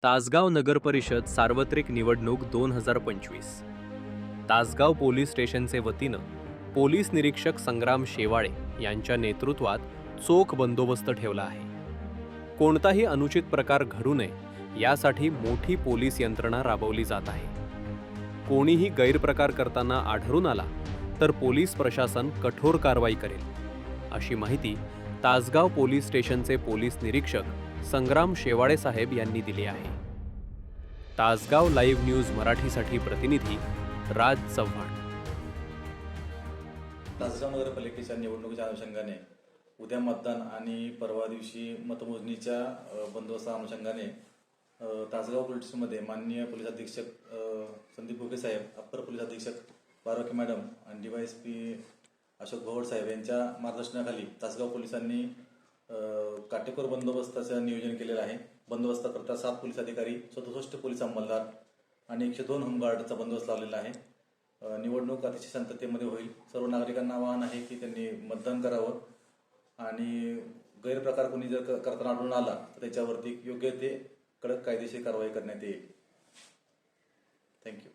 तासगाव नगर परिषद सार्वत्रिक निवडणूक 2025. तासगाव पोलीस स्टेशनचे वतीनं पोलीस निरीक्षक संग्राम शेवाळे यांच्या नेतृत्वात चोख बंदोबस्त ठेवला आहे. कोणताही अनुचित प्रकार घडू नये यासाठी मोठी पोलीस यंत्रणा राबवली जात आहे. कोणीही गैरप्रकार करताना आढळून आला तर पोलीस प्रशासन कठोर कारवाई करेल, अशी माहिती तासगाव पोलीस स्टेशनचे पोलीस निरीक्षक संग्राम शेवाळे साहेब यांनी दिली आहे. तासगाव लाईव्ह न्यूज मराठीसाठी प्रतिनिधी राज चव्हाण. तासगाव नगरपालिकेच्या निवडणुकीच्या अनुषंगाने उद्या मतदान आणि परवा दिवशी मतमोजणीच्या बंदोबस्ता अनुषंगाने तासगाव पोलीस स्टेशनमध्ये माननीय पोलीस अधीक्षक संदीप भोके साहेब, अप्पर पोलीस अधीक्षक बारोके मॅडम आणि डीवायएसपी अशोक भवड साहेब यांच्या मार्गदर्शनाखाली तासगाव पोलिसांनी काटेकोर बंदोबस्ताचं नियोजन केलेलं आहे. बंदोबस्ताकरता 7 पोलीस अधिकारी, 67 पोलीस अंमलदार आणि 102 होमगार्डचा बंदोबस्त लावलेला आहे. निवडणूक अतिशय शांततेमध्ये होईल. सर्व नागरिकांना आवाहन आहे की त्यांनी मतदान करावं आणि गैरप्रकार कोणी जर करताना आढळून आला तर त्याच्यावरती योग्य ते कडक कायदेशीर कारवाई करण्यात येईल. थँक्यू.